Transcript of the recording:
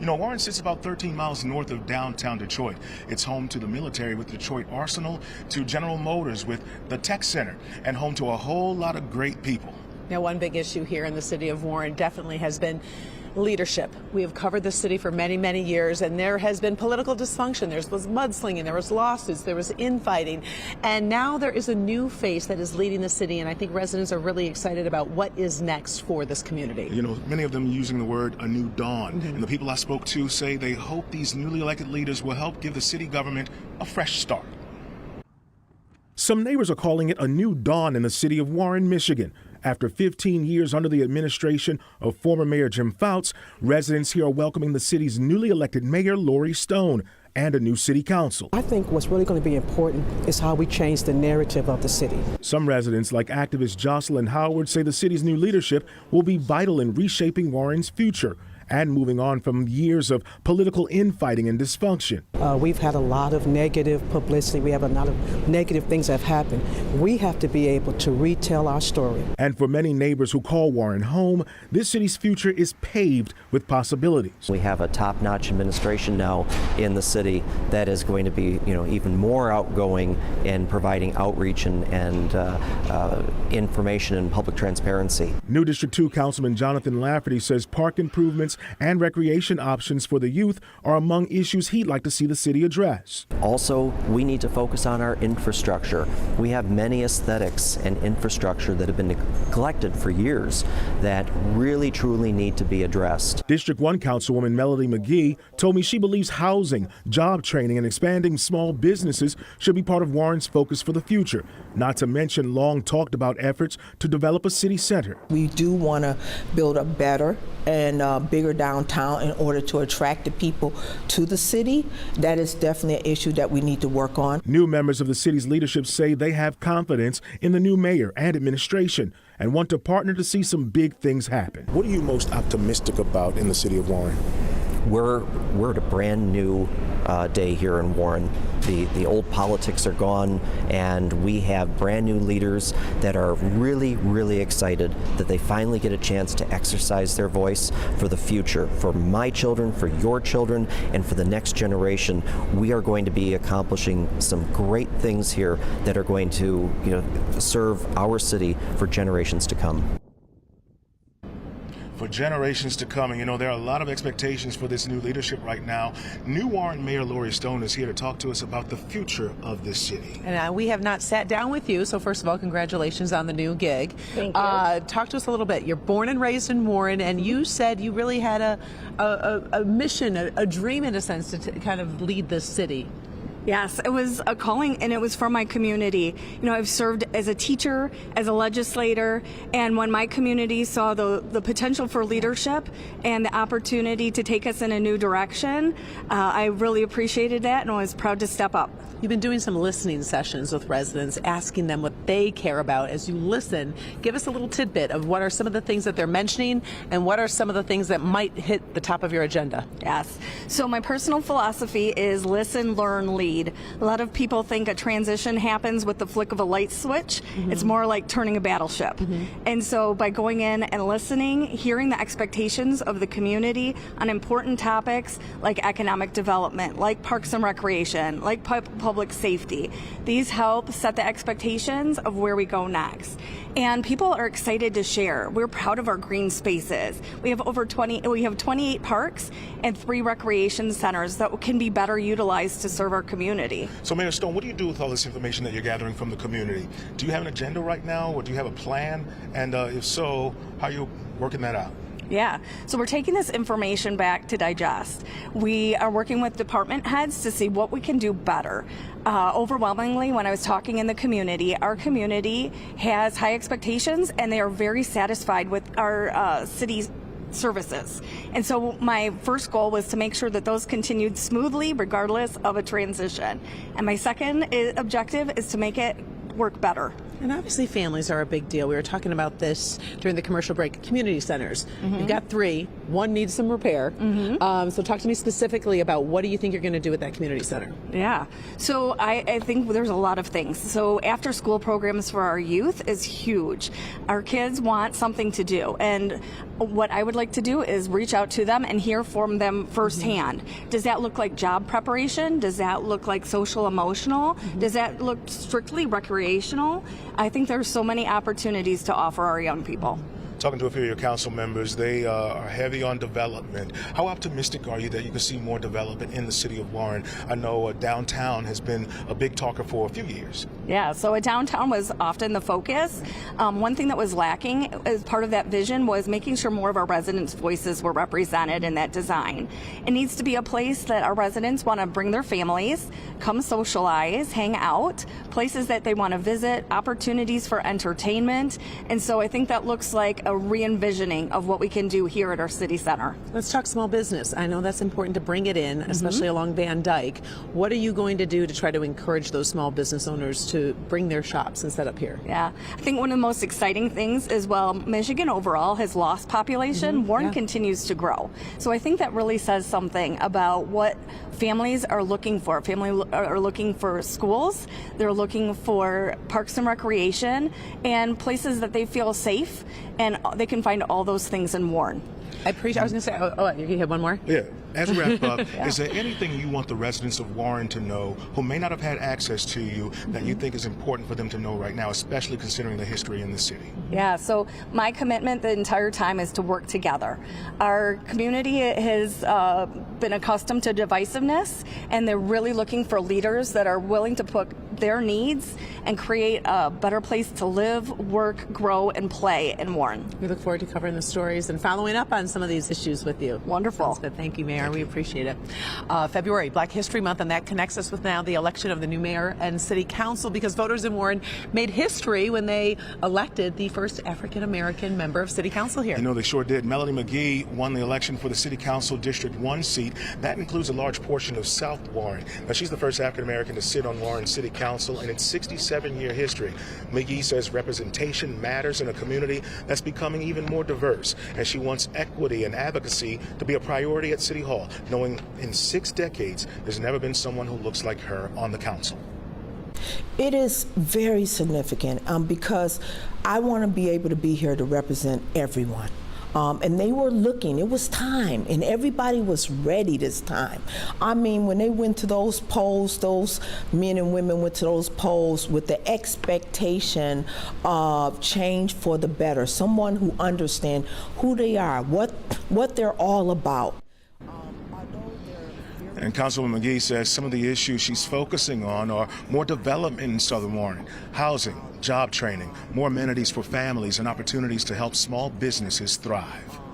You know, Warren sits about 13 miles north of downtown Detroit. It's home to the military with Detroit Arsenal, to General Motors with the Tech Center, and home to a whole lot of great people. Now, one big issue here in the city of Warren definitely has been leadership. We have covered the city for many, many years, and there has been political dysfunction. There was mudslinging, there was lawsuits, there was infighting, and now there is a new face that is leading the city, and I think residents are really excited about what is next for this community. You know, many of them using the word a new dawn, and the people I spoke to say they hope these newly elected leaders will help give the city government a fresh start. Some neighbors are calling it a new dawn in the city of Warren, Michigan. After 15 years under the administration of former Mayor Jim Fouts, residents here are welcoming the city's newly elected mayor, Lorie Stone, and a new city council. I think what's really going to be important is how we change the narrative of the city. Some residents, like activist Jocelyn Howard, say the city's new leadership will be vital in reshaping Warren's future and moving on from years of political infighting and dysfunction. We've had a lot of negative publicity. We have a lot of negative things that have happened. We have to be able to retell our story. And for many neighbors who call Warren home, this city's future is paved with possibilities. We have a top-notch administration now in the city that is going to be, even more outgoing in providing outreach and information and public transparency. New District 2 Councilman Jonathan Lafferty says park improvements and recreation options for the youth are among issues he'd like to see the city address. Also, we need to focus on our infrastructure. We have many aesthetics and infrastructure that have been neglected for years that really truly need to be addressed. District 1 Councilwoman Melanie McGee told me she believes housing, job training, and expanding small businesses should be part of Warren's focus for the future, not to mention long talked about efforts to develop a city center. We do want to build a better and bigger downtown in order to attract the people to the city. That is definitely an issue that we need to work on. New members of the city's leadership say they have confidence in the new mayor and administration and want to partner to see some big things happen. What are you most optimistic about in the city of Warren? We're at a brand new day here in Warren. The old politics are gone, and we have brand new leaders that are really, really excited that they finally get a chance to exercise their voice for the future, for my children, for your children, and for the next generation. We are going to be accomplishing some great things here that are going to, serve our city for generations to come. For generations to come. And there are a lot of expectations for this new leadership right now. New Warren Mayor Lorie Stone is here to talk to us about the future of this city. And we have not sat down with you, so first of all, congratulations on the new gig. Thank you. Talk to us a little bit. You're born and raised in Warren, and you said you really had a mission, a dream in a sense, to kind of lead this city. Yes, it was a calling, and it was for my community. I've served as a teacher, as a legislator, and when my community saw the potential for leadership and the opportunity to take us in a new direction, I really appreciated that and was proud to step up. You've been doing some listening sessions with residents, asking them what they care about. As you listen, give us a little tidbit of what are some of the things that they're mentioning and what are some of the things that might hit the top of your agenda. Yes. So my personal philosophy is listen, learn, lead. A lot of people think a transition happens with the flick of a light switch. Mm-hmm. It's more like turning a battleship. Mm-hmm. And so by going in and listening, hearing the expectations of the community on important topics like economic development, like parks and recreation, like public safety, these help set the expectations of where we go next. And people are excited to share. We're proud of our green spaces. We have 28 parks and 3 recreation centers that can be better utilized to serve our community. So Mayor Stone, what do you do with all this information that you're gathering from the community? Do you have an agenda right now, or do you have a plan? And if so, how are you working that out? Yeah, so we're taking this information back to digest. We are working with department heads to see what we can do better. Overwhelmingly, when I was talking in the community, our community has high expectations and they are very satisfied with our city's services. And so my first goal was to make sure that those continued smoothly regardless of a transition. And my second objective is to make it work better. And obviously families are a big deal. We were talking about this during the commercial break. Community centers. Mm-hmm. You've got 3. One needs some repair. So talk to me specifically about what do you think you're going to do with that community center? Yeah. So I think there's a lot of things. So after school programs for our youth is huge. Our kids want something to do. And what I would like to do is reach out to them and hear from them firsthand. Does that look like job preparation? Does that look like social emotional? Does that look strictly recreational? I think there's so many opportunities to offer our young people. Talking to a few of your council members, they are heavy on development. How optimistic are you that you can see more development in the city of Warren? I know downtown has been a big talker for a few years. Yeah, so a downtown was often the focus. One thing that was lacking as part of that vision was making sure more of our residents' voices were represented in that design. It needs to be a place that our residents want to bring their families, come socialize, hang out, places that they want to visit, opportunities for entertainment. And so I think that looks like a re-envisioning of what we can do here at our city center. Let's talk small business. I know that's important to bring it in, especially along Van Dyke. What are you going to do to try to encourage those small business owners to bring their shops and set up here? Yeah, I think one of the most exciting things is, well, Michigan overall has lost population. Warren continues to grow. So I think that really says something about what families are looking for. Families are looking for schools, they're looking for parks and recreation, and places that they feel safe, and they can find all those things in Warren. I was going to say, you have one more? Yeah. As we wrap up, is there anything you want the residents of Warren to know who may not have had access to you that you think is important for them to know right now, especially considering the history in the city? Yeah, so my commitment the entire time is to work together. Our community has been accustomed to divisiveness, and they're really looking for leaders that are willing to put their needs and create a better place to live, work, grow, and play in Warren. We look forward to covering the stories and following up on some of these issues with you. Wonderful. Sounds good. Thank you, Mayor. We appreciate it. February, Black History Month, and that connects us with now the election of the new mayor and city council, because voters in Warren made history when they elected the first African-American member of city council here. You know, they sure did. Melanie McGee won the election for the city council District 1 seat. That includes a large portion of South Warren. Now, she's the first African-American to sit on Warren City Council in its 67-year history. McGee says representation matters in a community that's becoming even more diverse, and she wants equity and advocacy to be a priority at City Hall, knowing in 6 decades there's never been someone who looks like her on the council. It is very significant because I want to be able to be here to represent everyone. And they were looking, it was time, and everybody was ready this time. I mean, when they went to those polls, those men and women went to those polls with the expectation of change for the better, someone who understands who they are, what they're all about. And Councilwoman McGee says some of the issues she's focusing on are more development in Southern Warren, housing, job training, more amenities for families, and opportunities to help small businesses thrive.